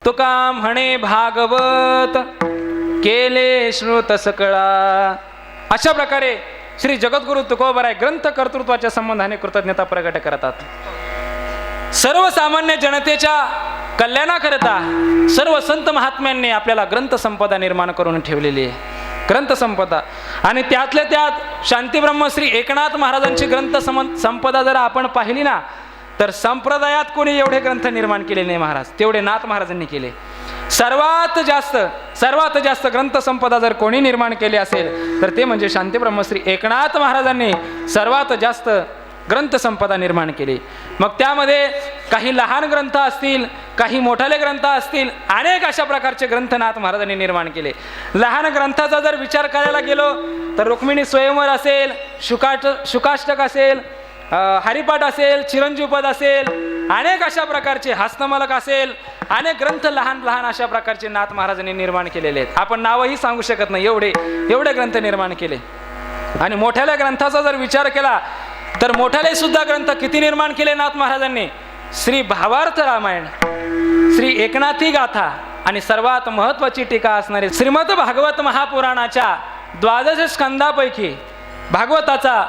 तुका म्हणे भागवत केले श्रुत सकळा. अशा प्रकारे श्री जगद्गुरु तुकोबाराय ग्रंथ कर्तृत्वाच्या संबंधाने कृतज्ञता प्रकट करतात. सर्वसामान्य जनतेच्या कल्याणाकरता सर्व संत महात्म्यांनी आपल्याला ग्रंथ संपदा निर्माण करून ठेवलेली आहे. ग्रंथ संपदा आणि त्यातल्या त्यात शांतीब्रह्म श्री एकनाथ महाराजांची ग्रंथ संपदा जर आपण पाहिली ना, तर संप्रदायात कोणी एवढे ग्रंथ निर्माण केले नाही महाराज, तेवढे नाथ महाराजांनी केले. सर्वात जास्त ग्रंथ संपदा जर कोणी निर्माण केली असेल तर ते म्हणजे शांतीब्रह्म श्री एकनाथ महाराजांनी सर्वात जास्त ग्रंथ संपदा निर्माण केली. मग त्यामध्ये काही लहान ग्रंथ असतील, काही मोठाले ग्रंथ असतील, अनेक अशा प्रकारचे ग्रंथ नाथ महाराजांनी निर्माण केले. लहान ग्रंथाचा जर विचार करायला गेलो तर रुक्मिणी स्वयंवर असेल, शुकाष्टक असेल, हरिपाठ असेल, चिरंजीवपद असेल, अनेक अशा प्रकारचे हस्तमलक असेल, अनेक ग्रंथ लहान लहान अशा प्रकारचे नाथ महाराजांनी निर्माण केलेले आहेत. आपण नावही सांगू शकत नाही, एवढे ग्रंथ निर्माण केले. आणि मोठ्याल्या ग्रंथाचा जर विचार केला तर मोठ्याले सुद्धा ग्रंथ किती निर्माण केले नाथ महाराजांनी. श्री भावार्थ रामायण, श्री एकनाथी गाथा आणि सर्वात महत्वाची टीका असणारी श्रीमद भागवत महापुराणाच्या 12 स्कंदापैकी भागवताचा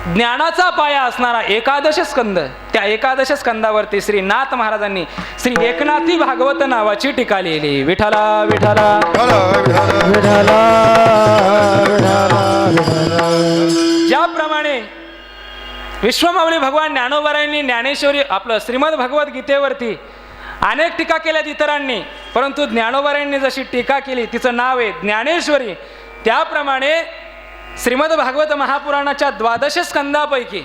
ज्ञानाचा पाया असणारा 11 स्कंद, त्या 11 स्कंदावरती श्री नाथ महाराजांनी श्री एकनाथी भागवत नावाची टीका लिहिली. विठला विठला विठला. ज्याप्रमाणे विश्वमाऊली भगवान ज्ञानोबारायांनी ज्ञानेश्वरी आपलं श्रीमद भगवत गीतेवरती अनेक टीका केल्यात इतरांनी, परंतु ज्ञानोबारायांनी जशी टीका केली तिचं नाव आहे ज्ञानेश्वरी, त्याप्रमाणे श्रीमद भागवत महापुराणाच्या 12 स्कंदापैकी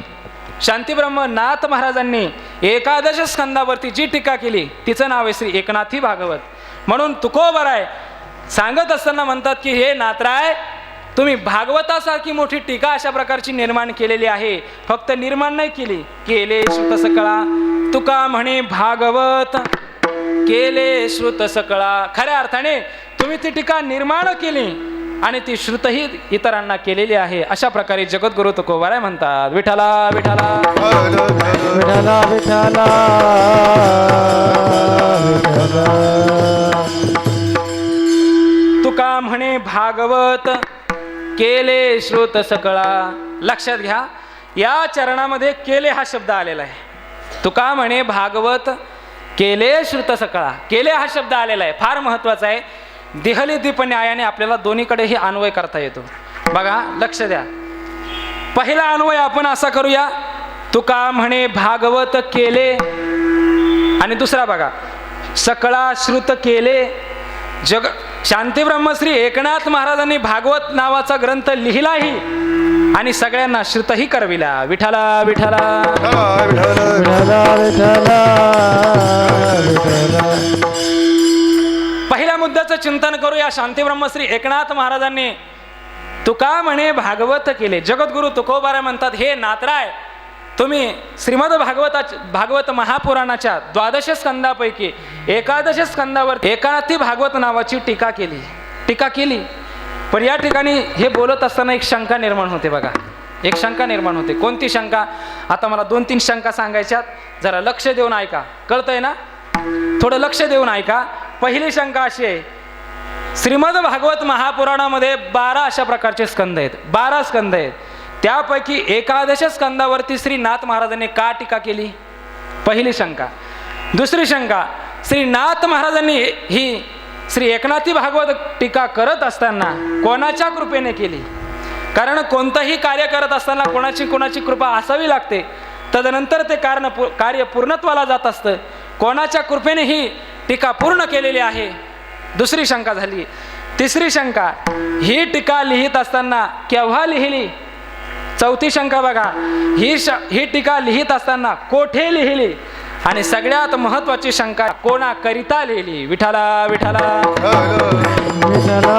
शांतीब्रह्म नाथ महाराजांनी 11 स्कंदावरती जी टीका केली तिचं नाव आहे श्री एकनाथी भागवत. म्हणून तुकोबाराय सांगत असताना म्हणतात की हे नाथराय, तुम्ही भागवतासारखी मोठी टीका अशा प्रकारची निर्माण केलेली आहे. फक्त निर्माण नाही केली, केले श्रुत सकळा. तुका म्हणे भागवत केले श्रुत सकळा. खऱ्या अर्थाने तुम्ही ती टीका निर्माण केली आणि ती श्रुतही इतरांना केलेली आहे. अशा प्रकारे जगद्गुरु तुकोबाराय म्हणतात. विठला विठला विठला विठला. तुका म्हणे भागवत केले श्रुत सकळा. लक्षात घ्या, या चरणामध्ये केले हा शब्द आलेला आहे. तुका म्हणे भागवत केले श्रुत सकळा, केले हा शब्द आलेला आहे. फार महत्वाचा आहे. देहली दीप न्यायाने आपल्याला दोन्हीकडेही अन्वय करता येतो. बघा, लक्ष द्या. पहिला अन्वय आपण असा करूया, तुका म्हणे भागवत केले, आणि दुसरा बघा, सकळा श्रुत केले. शांतीब्रह्म श्री एकनाथ महाराजांनी भागवत नावाचा ग्रंथ लिहिलाही आणि सगळ्यांना श्रुतही करविला. विठला विठला विठला विठला. पहिल्या मुद्द्याचं चिंतन करूया. शांतीब्रह्म श्री एकनाथ महाराजांनी तुका म्हणे भागवत केले. जगद्गुरु तुकोबाराय म्हणतात, हे नाथराय, तुम्ही श्रीमद भागवत महापुराणाच्या 12 स्कंदापैकी 11 स्कंदावर एकनाथी भागवत नावाची टीका केली. पण या ठिकाणी हे बोलत असताना एक शंका निर्माण होते. बघा, एक शंका निर्माण होते. कोणती शंका? आता मला 2-3 शंका सांगायच्यात, जरा लक्ष देऊन ऐका. कळतंय ना? थोडं लक्ष देऊन ऐका. पहिली शंका अशी आहे, श्रीमद भागवत महापुराणामध्ये 12 अशा प्रकारचे स्कंद आहेत. 12 स्कंद आहेत. त्यापैकी 11 स्कंदावरती श्री नाथ महाराजांनी का टीका केली? पहिली शंका. दुसरी शंका, श्री नाथ महाराजांनी ही श्री एकनाथी भागवत टीका करत असताना कोणाच्या कृपेने केली? कारण कोणतंही कार्य करत असताना कोणाची कृपा असावी लागते, तदनंतर ते कार्य पूर्णत्वाला जात असतं. कोणाच्या कृपेने ही टीका पूर्ण केलेली आहे? दुसरी शंका झाली. तिसरी शंका, ही टीका लिहित असताना केव्हा लिहिली? चौथी शंका बघा, ही टीका लिहित असताना कोठे लिहिली? आणि सगळ्यात महत्वाची शंका, कोणाकरिता लिहिली? विठला विठला विठला.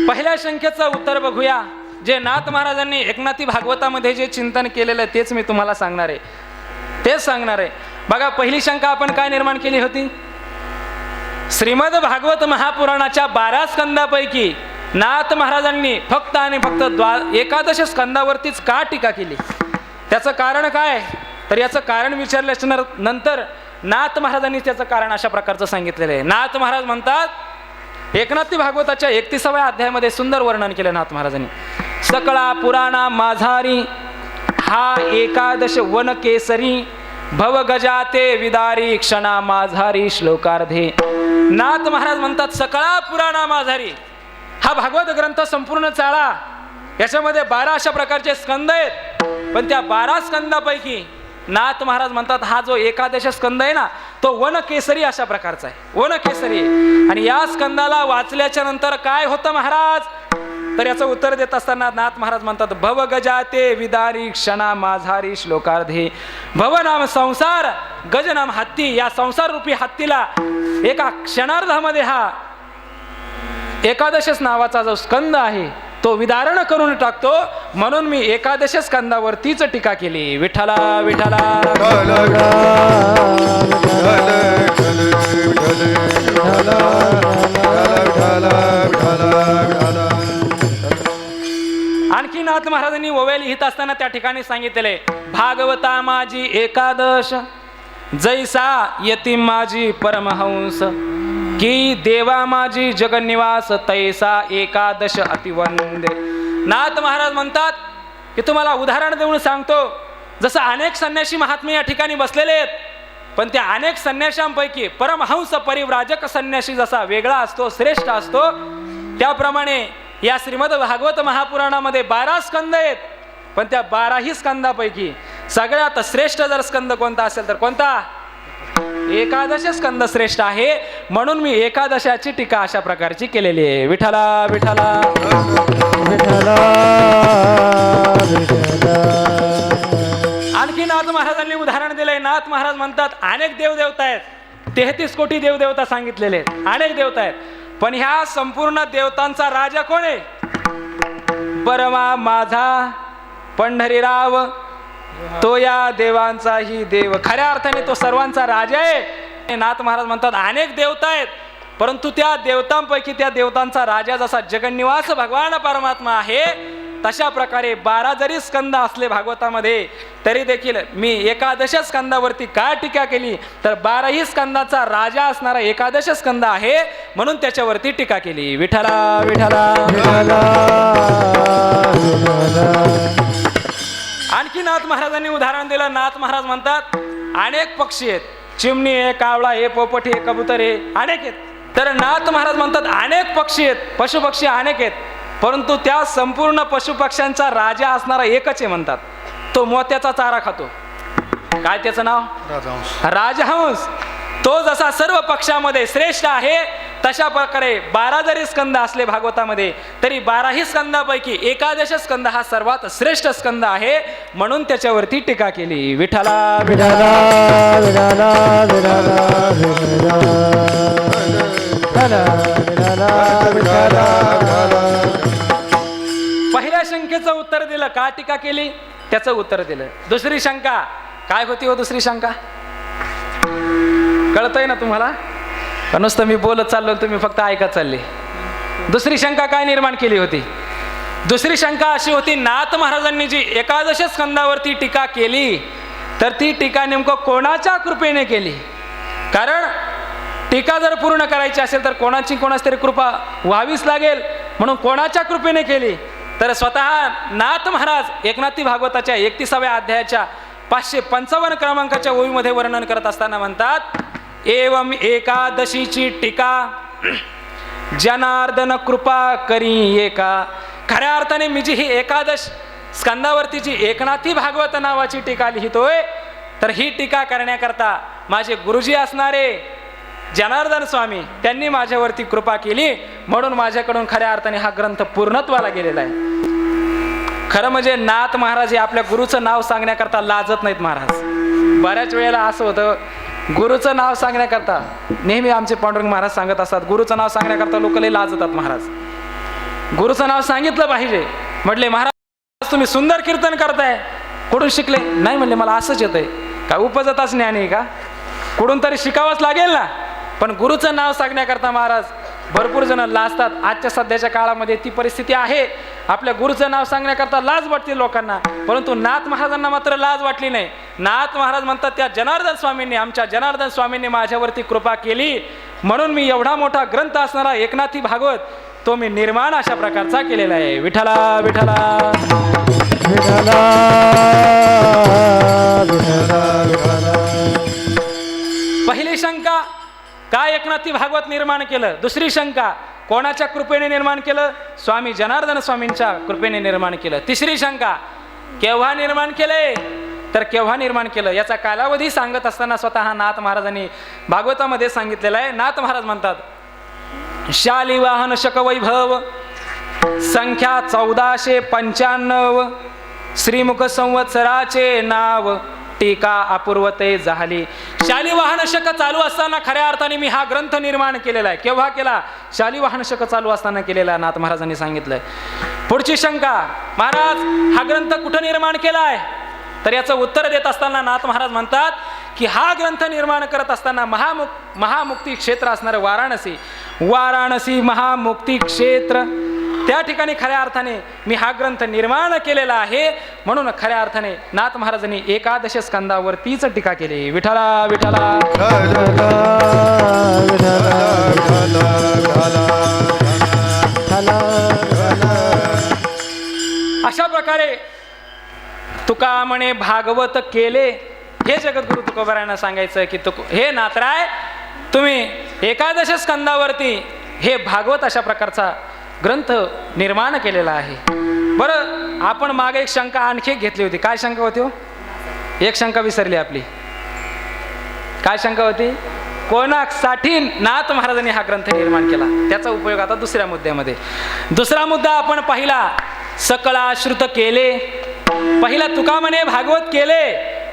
पहिल्या शंकेचं उत्तर बघूया. जे नाथ महाराजांनी एकनाथी भागवतामध्ये जे चिंतन केलेलं आहे तेच मी तुम्हाला सांगणार आहे. बघा, पहिली शंका आपण काय निर्माण केली होती? श्रीमद भागवत महापुराणाच्या 12 स्कंदापैकी नाथ महाराजांनी फक्त आणि फक्त एकादश स्कंदावरतीच का टीका केली? त्याचं कारण काय? तर याचं कारण विचारल्याच्या नंतर नाथ महाराजांनी त्याचं कारण अशा प्रकारचं सांगितलेलं आहे. नाथ महाराज म्हणतात, एकनाथी भागवताच्या 31व्या अध्यायामध्ये सुंदर वर्णन केलं नाथ महाराजांनी. सकळा पुराणा माझारी हा एकादश वन केसरी, भव गजाते विदारी क्षणा माझारी श्लोकार्धे. नाथ महाराज म्हणतात, सकळा पुराणा माझारी हा भागवत ग्रंथ संपूर्ण चाळा. याच्यामध्ये 12 अशा प्रकारचे स्कंद आहेत, पण त्या 12 स्कंदापैकी नाथ महाराज म्हणतात हा जो एकादश स्कंद आहे ना, तो वन केसरी अशा प्रकारचा आहे, वन केसरी. आणि या स्कंदाला वाचल्याच्या नंतर काय होतं महाराज? तर याचं उत्तर देत असताना नाथ महाराज म्हणतात, भव गजाते विदारी क्षणा माझारी श्लोकार्धे. भव नाम संसार, गज नाम हत्ती. या संसार रूपी हत्तीला एका क्षणार्धामध्ये हा एकादशच नावाचा जो स्कंद आहे तो विदारण करून टाकतो. म्हणून मी एकादश स्कंदावरतीच टीका केली. विठ्ठला विठ्ठला. आणखी नाथ महाराजांनी ओव्या लिहित असताना त्या ठिकाणी सांगितले, भागवता माझी एकादश जैसा यती माझी परमहंस, की देवा माझी जगन्निवास तैसा एकादश अतिवंदे. नाथ महाराज म्हणतात की तुम्हाला उदाहरण देऊन सांगतो, जसं अनेक संन्यासी महात्मे या ठिकाणी बसलेले आहेत, पण त्या अनेक संन्याशांपैकी परमहंस परिव्राजक संन्यासी जसा वेगळा असतो, श्रेष्ठ असतो, त्याप्रमाणे या श्रीमद भागवत महापुराणामध्ये 12 स्कंद आहेत, पण त्या 12ही स्कंदापैकी सगळ्यात श्रेष्ठ जर स्कंद कोणता असेल तर कोणता? एकादश स्कंद श्रेष्ठ आहे. म्हणून मी एकादशाची टीका अशा प्रकारची केलेली आहे. विठ्ठला विठ्ठला विठ्ठला. आणखी नाथ महाराजांनी उदाहरण दिलंय. नाथ महाराज म्हणतात अनेक देवदेवता आहेत, 33 कोटी देवदेवता सांगितलेले आहेत, अनेक देवता आहेत, पण ह्या संपूर्ण देवतांचा राजा कोण आहे? परमा माझा पंढरीराव, तो या देवांचाही देव. खऱ्या अर्थाने तो सर्वांचा राजा आहे. नाथ महाराज म्हणतात अनेक देवता आहेत, परंतु त्या देवतांपैकी त्या देवतांचा राजा जसा जगन्निवास भगवान परमात्मा आहे, तशा प्रकारे 12 जरी स्कंद असले भागवतामध्ये तरी देखील मी एकादश स्कंदावरती का टीका केली? तर 12ही स्कंदाचा राजा असणारा एकादश स्कंद आहे, म्हणून त्याच्यावरती टीका केली. विठ्ठला विठ्ठला विठ्ठला. आणखी नाथ महाराजांनी उदाहरण दिलं. नाथ महाराज म्हणतात अनेक पक्षी आहेत, चिमणी आहे, कावळा आहे, पोपट आहे, कबूतर आहे, अनेक आहेत. तर नाथ महाराज म्हणतात अनेक पक्षी आहेत, पशुपक्षी अनेक आहेत, परंतु त्या संपूर्ण पशुपक्ष्यांचा राजा असणारा एकच आहे म्हणतात. तो मोत्याचा चारा खातो. काय त्याचं नाव? राजहंस. राजहंस. तो जसा सर्व पक्षामध्ये श्रेष्ठ आहे, तशा प्रकारे 12 जरी स्कंद असले भागवतामध्ये तरी 12ही स्कंदापैकी एकादश स्कंद हा सर्वात श्रेष्ठ स्कंद आहे, म्हणून त्याच्यावरती टीका केली. विठ्ठला विठ्ठला विठ्ठला विठ्ठला. पहिल्या शंकेचं उत्तर दिलं, का टीका केली त्याचं उत्तर दिलं. दुसरी शंका काय होती हो? दुसरी शंका कळतंय ना तुम्हाला? का नुसतं मी बोलत चाललो तुम्ही फक्त ऐकत चालले? दुसरी शंका काय निर्माण केली होती? दुसरी शंका अशी होती, नाथ महाराजांनी जी एकादश स्कंदावरती टीका केली तर ती टीका नेमकं कोणाच्या कृपेने केली? कारण टीका जर पूर्ण करायची असेल तर कोणाची तरी कृपा व्हावीच लागेल, म्हणून कोणाच्या कृपेने केली? तर स्वतः नाथ महाराज एकनाथी भागवताच्या 31व्या अध्यायाच्या 555 क्रमांकाच्या ओळीमध्ये वर्णन करत असताना म्हणतात, एवं एकादशीची टीका जनार्दन कृपा करी एका. खऱ्या अर्थाने मी जी ही एकादश स्कंदावरती जी एकनाथी भागवत नावाची टीका लिहितोय, तर ही टीका करण्याकरता माझे गुरुजी असणारे जनार्दन स्वामी त्यांनी माझ्यावरती कृपा केली, म्हणून माझ्याकडून खऱ्या अर्थाने हा ग्रंथ पूर्णत्वाला गेलेला आहे. खरं म्हणजे नाथ महाराज हे आपल्या गुरुचं नाव सांगण्याकरता लाजत नाहीत महाराज. बऱ्याच वेळेला असं होतं, गुरुचं नाव सांगण्याकरता नेहमी आमचे पांडुरंग महाराज सांगत असतात, गुरुचं नाव सांगण्याकरता लोक लई लाजतात महाराज. गुरुचं नाव सांगितलं पाहिजे. म्हटले महाराज तुम्ही सुंदर कीर्तन करताय, कुठून शिकले? नाही म्हणले मला असंच येतंय. का उपजताच ज्ञान आहे का? कुठून तरी शिकावंच लागेल ना. पण गुरुचं नाव सांगण्याकरता महाराज भरपूर जण लाजतात. आजच्या सध्याच्या काळामध्ये ती परिस्थिती आहे. आपल्या गुरुचं नाव सांगण्याकरता लाज वाटते लोकांना, परंतु नाथ महाराजांना मात्र लाज वाटली नाही. नाथ महाराज म्हणतात त्या जनार्दन स्वामींनी, आमच्या जनार्दन स्वामींनी माझ्यावरती कृपा केली म्हणून मी एवढा मोठा ग्रंथ असणारा एकनाथी भागवत तो मी निर्माण अशा प्रकारचा केलेला आहे. विठ्ठला विठ्ठला विठ्ठला विठ्ठला विठ्ठला. पहिली शंका, काय एकनाथी भागवत निर्माण केलं? दुसरी शंका, कोणाच्या कृपेने निर्माण केलं? स्वामी जनार्दन स्वामींच्या कृपेने निर्माण केलं. तिसरी शंका, केव्हा निर्माण केले? तर केव्हा निर्माण केलं याचा कालावधी सांगत असताना स्वतः नाथ महाराजांनी भागवतामध्ये सांगितलेलं आहे. नाथ महाराज म्हणतात, शालिवाहन शक वैभव संख्या 1495, श्रीमुख संवत्सराचे नाव टीका अपूर्वते झाली. शालिवाहन शक चालू असताना खऱ्या अर्थाने मी हा ग्रंथ निर्माण केलेला आहे. केव्हा केला? शालिवाहन शक चालू असताना केलेला नाथ महाराजांनी सांगितलंय. पुढची शंका, महाराज हा ग्रंथ कुठं निर्माण केलाय? तर याचं उत्तर देत असताना नाथ महाराज म्हणतात की हा ग्रंथ निर्माण करत असताना महामुक्ती क्षेत्र असणारं वाराणसी महामुक्ती क्षेत्र त्या ठिकाणी खऱ्या अर्थाने मी हा ग्रंथ निर्माण केलेला आहे. म्हणून खऱ्या अर्थाने नाथ महाराजांनी 11 स्कंदावरतीच टीका केली. विठ्ठला विठ्ठला अशा प्रकारे तुका म्हणे भागवत केले. हे जगद्गुरु तुकोबारायांना सांगायचं की हे नाथराय तुम्ही 11 स्कंदावरती हे भागवत अशा प्रकारचा ग्रंथ निर्माण केलेला आहे. बरं, आपण मागे एक शंका आणखी घेतली होती. काय शंका होती हो? एक शंका विसरली आपली. काय शंका होती? कोणासाठी नाथ महाराजांनी हा ग्रंथ निर्माण केला? त्याचा उपयोग आता दुसऱ्या मुद्द्यामध्ये. दुसरा मुद्दा आपण पाहिला, सकळाश्रुत केले. पहिला तुका म्हणे भागवत केले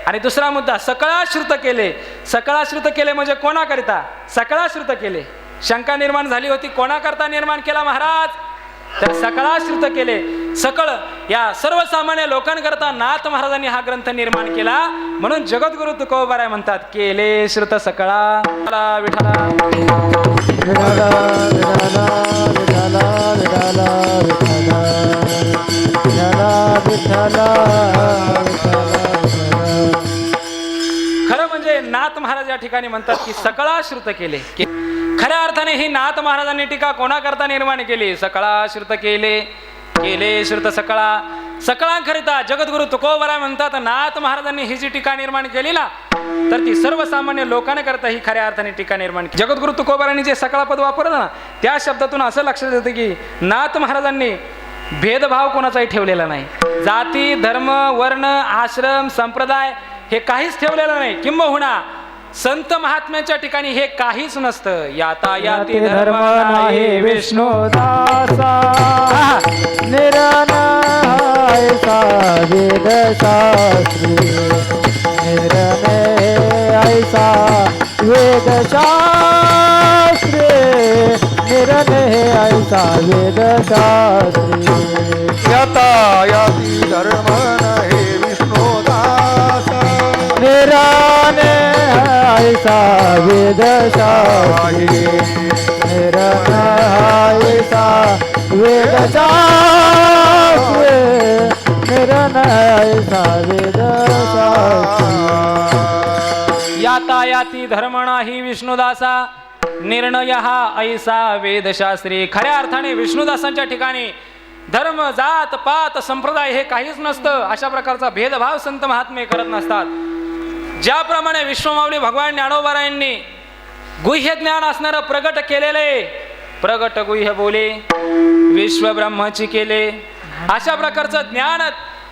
आणि दुसरा मुद्दा सकळाश्रुत केले. सकळाश्रुत केले म्हणजे कोणाकरिता? सकळाश्रुत केले. शंका निर्माण झाली होती, कोणाकरता निर्माण केला महाराज? तर सकळाश्रुत केले. सकळ या सर्वसामान्य लोकांकरता नाथ महाराजांनी हा ग्रंथ निर्माण केला. म्हणून जगद्गुरु तुकोबाराय म्हणतात, केले श्रुत सकळा. विठ्ठला विठ्ठला विठ्ठला विठ्ठला विठ्ठला विठ्ठला विठ्ठला. खरं म्हणजे नाथ महाराज या ठिकाणी म्हणतात की सकळाश्रुत केले. खऱ्या अर्थाने ही नाथ महाराजांनी टीका कोणाकरता निर्माण केली? सकळाश्रुत केले. केले श्रुत सकळा. सकळांकरिता जगद्गुरु तुकोबाराय म्हणतात नाथ महाराजांनी ही जी टीका निर्माण केली ना, तर ती सर्वसामान्य लोकांकरता ही खऱ्या अर्थाने टीका निर्माण केली. जगद्गुरु तुकोबारायांनी जे सकळा पद वापरलं ना, त्या शब्दातून असं लक्षात येतं की नाथ महाराजांनी भेदभाव कोणाचाही ठेवलेला नाही. जाती धर्म वर्ण आश्रम संप्रदाय हे काहीच ठेवलेलं नाही. किंबहुना संत महात्म्याच्या ठिकाणी हे काहीच नसतं. यातायाती धर्म नाही विष्णुदासा निरनयसा वेदशास्त्री निरनयसा वेदशास्त्री निरनयसा वेदशास्त्री. यातायाती धर्म नाही विष्णुदासा निरनयसा वेदशास्त्री निरनयसा वेदशास्त्री निरनयसा वेदशास्त्री. यातायाती धर्म नाही विष्णुदासा निर्णय ऐसा वेदशास्त्री. खऱ्या अर्थाने विष्णुदासांच्या ठिकाणी धर्म जात पात संप्रदाय हे काहीच नसतं. अशा प्रकारचा भेदभाव संत महात्मे करत नसतात. ज्याप्रमाणे विश्वमाऊली भगवान ज्ञानोबारायांनी गुह्य ज्ञान असणारं प्रगट केलेले, प्रगट गुह्य बोले विश्व ब्रह्मची केले, अशा प्रकारचं ज्ञान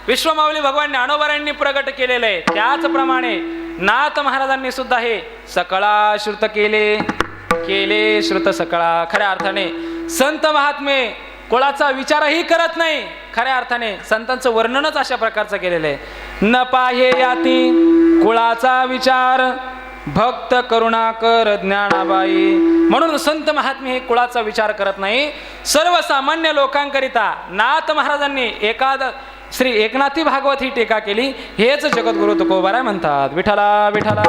विश्वमाऊली भगवान ज्ञानोबारायांनी प्रगट केलेलं आहे. त्याचप्रमाणे नाथ महाराजांनी सुद्धा हे सकळा श्रुत केले. केले श्रुत सकळा. खऱ्या अर्थाने संत महात्मे कुळाचा विचारही करत नाही. खऱ्या अर्थाने संतांचं वर्णनच अशा प्रकारचं केलेलं आहे. न पाहे याती कुळाचा विचार भक्त करुणाकर ज्ञानाबाई. म्हणून संत महात्मे हे कुळाचा विचार करत नाही. सर्वसामान्य लोकांकरिता नाथ महाराजांनी श्री एकनाथी भागवत ही टीका केली. हेच जगद्गुरु तुकोबाराय म्हणतात. विठ्ठला विठ्ठला.